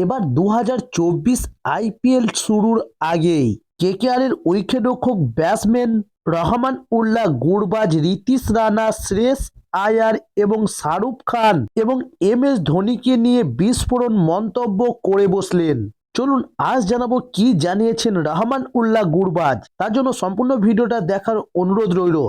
এবার 2024 আইপিএল শুরুর আগেই কেকেআরের উইকেটরক্ষক ব্যাটসম্যান রহমান উল্লাহ গুরবাজ, রিতিশ রানা, শ্রেয়স আয়ার এবং শাহরুখ খান এবং এম.এস. ধোনিকে নিয়ে বিস্ফোরক মন্তব্য করে বসলেন। চলুন আজ জানাবো কি জানিয়েছেন রহমান উল্লাহ গুরবাজ। তার জন্য সম্পূর্ণ ভিডিওটা দেখার অনুরোধ রইল।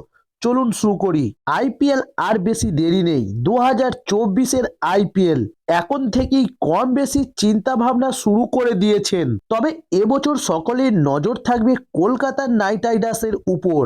চলুন শুরু করি। আইপিএল আর বেশি দেরি নেই। 2024-এর আইপিএল এখন থেকেই কম বেশি চিন্তা ভাবনা শুরু করে দিয়েছেন। তবে এবছর সকলের নজর থাকবে কলকাতা নাইট রাইডার্সের উপর,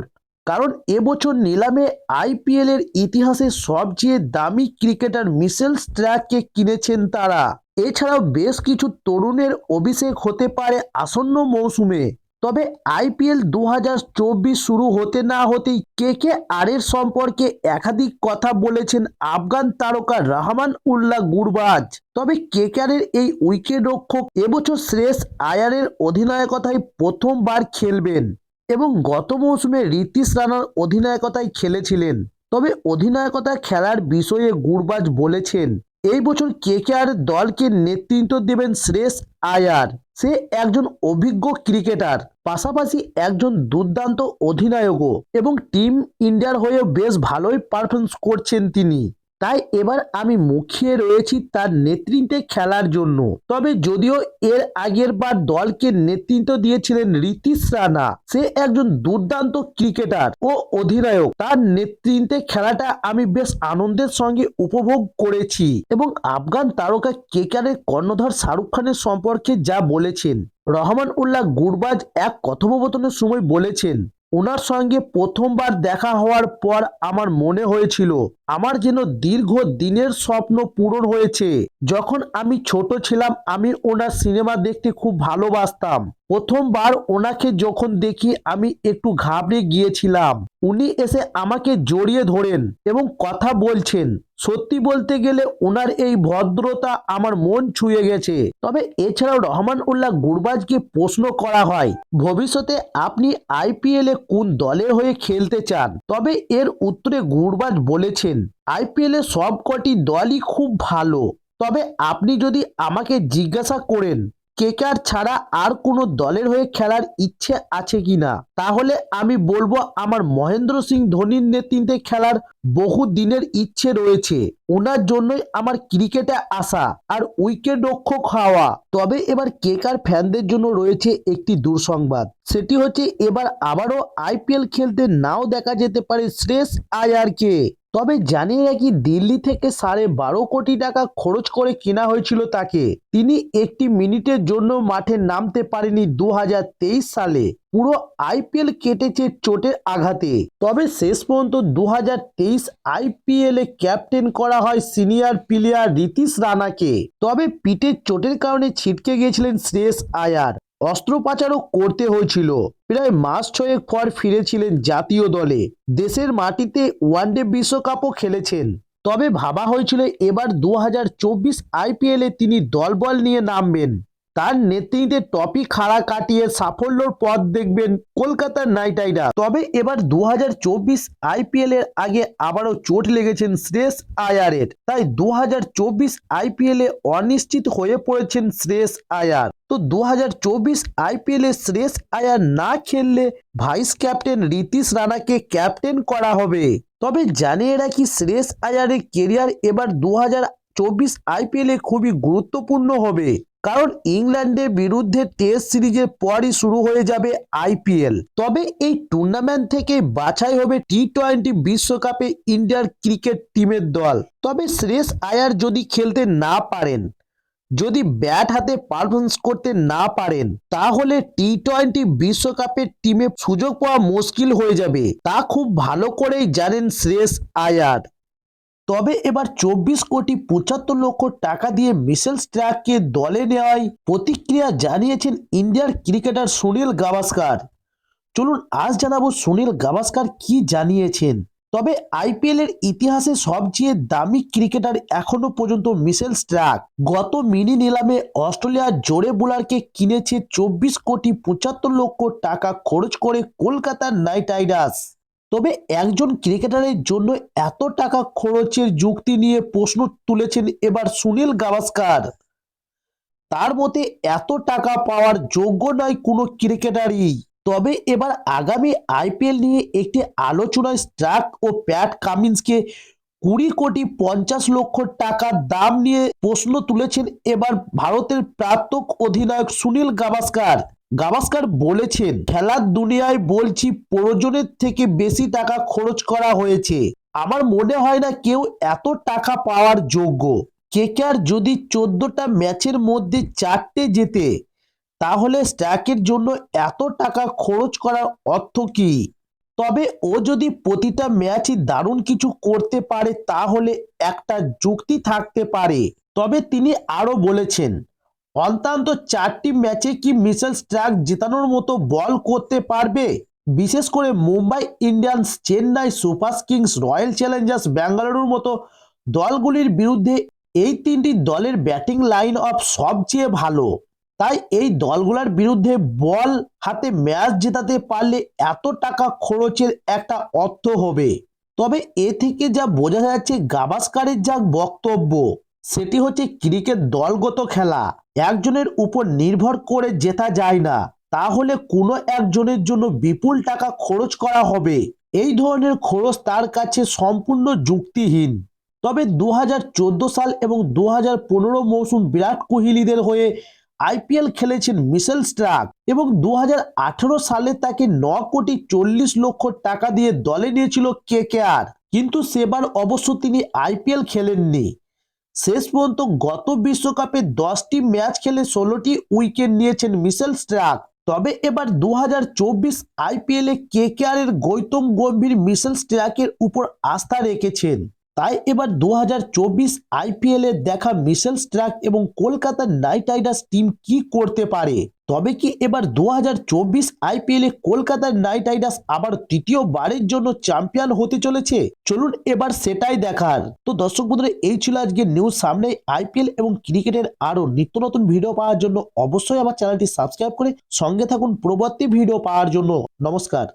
কারণ এবছর নিলামে আইপিএল এর ইতিহাসে সবচেয়ে দামি ক্রিকেটার মিচেল স্টার্ককে কিনেছেন তারা। এছাড়াও বেশ কিছু তরুণের অভিষেক হতে পারে আসন্ন মৌসুমে। তবে আইপিএল 2024 শুরু হতে না হতেই কেকেআর এর সম্পর্কে একাধিক কথা বলেছেন আফগান তারকা রহমান উল্লাহ গুরবাজ। তবে কেকেআর এর এই উইকেটরক্ষক এবছর শ্রেয়স আয়ারের অধিনায়কতায় প্রথমবার খেলবেন এবং গত মৌসুমে রিতিশ রানার অধিনায়কতায় খেলেছিলেন। তবে অধিনায়কতা খেলার বিষয়ে গুরবাজ বলেছেন, এই বছর কেকেআর দলকে নেতৃত্ব দেবেন শ্রেয়স আয়ার। সে একজন অভিজ্ঞ ক্রিকেটার, পাশাপাশি একজন দুর্দান্ত অধিনায়কও এবং টিম ইন্ডিয়ার হয়ে বেশ ভালোই পারফরমেন্স করছেন তিনি। তাই এবার আমি মুখিয়ে রয়েছি তার নেতৃত্বে খেলার জন্য। তবে যদিও এর আগের বার দলকে নেতৃত্ব দিয়েছিলেন রিতিশ রানা, সে একজন দুর্দান্ত ক্রিকেটার ও অধিনায়ক। তার নেতৃত্বে খেলাটা আমি বেশ আনন্দের সঙ্গে উপভোগ করেছি। এবং আফগান তারকা কেকেআরের কর্ণধার শাহরুখ খানের সম্পর্কে যা বলেছেন, রহমান উল্লাহ গুরবাজ এক কথোপকথনের সময় বলেছেন, ওনার সঙ্গে প্রথমবার দেখা হওয়ার পর আমার মনে হয়েছিল আমার যেন দীর্ঘ দিনের স্বপ্ন পূরণ হয়েছে। যখন আমি ছোট ছিলাম আমি ওনার সিনেমা দেখতে খুব ভালোবাসতাম। প্রথমবার ওনাকে যখন দেখি আমি একটু ঘাবড়ে গিয়েছিলাম। উনি এসে আমাকে জড়িয়ে ধরেন এবং কথা বলছেন। সত্যি বলতে গেলে ওনার এই ভদ্রতা আমার মন ছুঁয়ে গেছে। তবে এছাড়াও রহমান উল্লাহ গুরবাজকে প্রশ্ন করা হয়, ভবিষ্যতে আপনি আইপিএল এ কোন দলের হয়ে খেলতে চান? তবে এর উত্তরে গুরবাজ বলেছেন, আইপিএল এ সবকটি দলই খুব ভালো। তবে আপনি যদি আমাকে জিজ্ঞাসা করেন কেকেআর ছাড়া আর কোনো দলের হয়ে খেলার ইচ্ছে আছে কিনা, তাহলে আমি বলবো আমার মহেন্দ্র সিং ধোনির নেতৃত্বে খেলার বহু দিনের ইচ্ছে রয়েছে। ওনার জন্যই আমার ক্রিকেটে আসা আর উইকেট রক্ষক হওয়া। তবে এবার কেকেআর ফ্যানদের জন্য রয়েছে একটি দুঃসংবাদ, সেটি হচ্ছে এবার আবারও আইপিএল খেলতে নাও দেখা যেতে পারে শ্রেয়স আয়ারকে। তবে জানিয়ে রাখি, দিল্লি থেকে 12.5 কোটি টাকা খরচ করে কেনা হয়েছিল তাকে। তিনি একটি মিনিটের জন্য মাঠে নামতে পারেনি 2023 সালে। পুরো আইপিএল কেটেছে চোটের আঘাতে। তবে শেষ পর্যন্ত 2023 আইপিএল এ ক্যাপ্টেন করা হয় সিনিয়র প্লেয়ার রিতিশ রানাকে। তবে পিঠের চোটের কারণে ছিটকে গিয়েছিলেন শ্রেয়স আয়ার। অস্ত্রোপচারও করতে হয়েছিল। প্রায় মাস 6 পর ফিরেছিলেন জাতীয় দলে। দেশের মাটিতে ওয়ানডে বিশ্বকাপও খেলেছেন। তবে ভাবা হয়েছিল এবার 2024 আইপিএলে তিনি দলবল নিয়ে নামবেন। তার নেতৃত্বে টপি খাড়া কাটিয়ে সাফল্যর পথ দেখবেন কলকাতা নাইট রাইডার্স। তবে এবার 2024 আইপিএল এর আগে আবারও চোট লেগেছেন শ্রেয়স আয়ারের। তাই 2024 আইপিএল এ অনিশ্চিত হয়ে পড়েছেন শ্রেয়স আয়ার। তো 2024 আইপিএল এ শ্রেয়স আয়ার না খেললে ভাইস ক্যাপ্টেন রিতিশ রানাকে ক্যাপ্টেন করা হবে। তবে জানিয়ে রাখি, শ্রেয়স আয়ারের কেরিয়ার এবার 2024 আইপিএল এ খুবই গুরুত্বপূর্ণ হবে, কারণ ইংল্যান্ডের বিরুদ্ধে টেস্ট সিরিজের পরই শুরু হয়ে যাবে আইপিএল। তবে এই টুর্নামেন্ট থেকে বাছাই হবে টি-20 বিশ্বকাপে ইন্ডিয়ার ক্রিকেট টিমের দল। তবে শ্রেয়স আয়ার যদি খেলতে না পারেন, যদি ব্যাট হাতে পারফরমেন্স করতে না পারেন, তাহলে টি-20 বিশ্বকাপের টিমে সুযোগ পাওয়া মুশকিল হয়ে যাবে। তা খুব ভালো করেই জানেন শ্রেয়স আয়ার। তবে এবার 24.75 কোটি টাকা দিয়ে মিচেল স্টার্ককে দলে নেওয়ায় প্রতিক্রিয়া জানিয়েছেন ইন্ডিয়ার ক্রিকেটার সুনীল গাভাস্কার। চলুন আজ জানাবো সুনীল গাভাস্কার কি জানিয়েছেন। তবে আইপিএল এর ইতিহাসে সবচেয়ে দামি ক্রিকেটার এখনো পর্যন্ত মিচেল স্টার্ক। গত মিনি নিলামে অস্ট্রেলিয়ার জোড়ে বোলারকে কিনেছে 24.75 কোটি টাকা খরচ করে কলকাতা নাইট রাইডার্স। তবে একজন ক্রিকেটারের জন্য এত টাকা খরচের যুক্তি নিয়ে প্রশ্ন তুলেছেন এবার সুনীল গাভাস্কার। তার মতে এত টাকা পাওয়ার যোগ্য নয় কোনো ক্রিকেটারই। তবে এবার আগামী আইপিএল নিয়ে একটি আলোচনায় স্টার্ক ও প্যাট কামিন্সকে 20,50,00,000 টাকার দাম নিয়ে প্রশ্ন তুলেছেন এবার ভারতের প্রাক্তন অধিনায়ক সুনীল গাভাস্কার। গাভাস্কার বলেছেন, খেলার দুনিয়ায় বলছি প্রয়োজনের থেকে বেশি টাকা খরচ করা হয়েছে। আমার মনে হয় না কেউ এত টাকা পাওয়ার যোগ্য। কেকেআর যদি 14টা ম্যাচের মধ্যে 4টে জেতে তাহলে স্টার্কের জন্য এত টাকা খরচ করার অর্থ কি? তবে ও যদি প্রতিটা ম্যাচই দারুণ কিছু করতে পারে তাহলে একটা যুক্তি থাকতে পারে। তবে তিনি আরও বলেছেন, অন্তত 4টি ম্যাচে কি মিচেল স্টার্ক জেতানোর মতো বল করতে পারবে? বিশেষ করে Mumbai Indians, Chennai super kings, royal challengers ব্যাঙ্গালুরুর মতো দলগুলির বিরুদ্ধে এই তিনটি দলের ব্যাটিং লাইন আপ সবচেয়ে ভালো। তাই এই দলগুলোর বিরুদ্ধে বল হাতে ম্যাচ জেতাতে পারলে এত টাকা খরচের একটা অর্থ হবে। তবে এ থেকে যা বোঝা যাচ্ছে গাভাস্কারের যা বক্তব্য সেটি হচ্ছে ক্রিকেট দলগত খেলা, একজনের উপর নির্ভর করে জেতা যায় না। তাহলে কোনো একজনের জন্য বিপুল টাকা খরচ করা হবে, এই ধরনের খরচ তার কাছে সম্পূর্ণ যুক্তিহীন। তবে 2014 সাল এবং 2015 মৌসুম বিরাট কোহলিদের হয়ে আইপিএল খেলেছেন মিচেল স্টার্ক এবং 2018 সালে তাকে 9,40,00,000 টাকা দিয়ে দলে নিয়েছিল কেকেআর, কিন্তু সেবার অবশ্য তিনি আইপিএল খেলেননি। শেষ পর্যন্ত গত বিশ্বকাপে 10টি ম্যাচ খেলে 16টি উইকেট নিয়েছেন মিচেল স্টার্ক। তবে এবার 2024 আইপিএলে কেকেআর এর গৌতম গম্ভীর মিচেল স্টার্কের উপর আস্থা রেখেছেন। তাই এবার 2024 আইপিএলে দেখা মিচেল স্টার্ক এবং কলকাতা নাইট রাইডার্স টিম কি করতে পারে। তবে কি এবার 2024 আইপিএলে কলকাতা নাইট রাইডার্স আবার তৃতীয়বারের জন্য চ্যাম্পিয়ন হতে চলেছে? চলুন এবার সেটাই দেখার। তো দর্শক বন্ধুরা, এই ছিল আজকে নিউজ। সামনে আইপিএল এবং ক্রিকেটের আরো নিত্য নতুন ভিডিও পাওয়ার জন্য অবশ্যই আমার চ্যানেলটি সাবস্ক্রাইব করে সঙ্গে থাকুন পরবর্তী ভিডিও পাওয়ার জন্য। নমস্কার।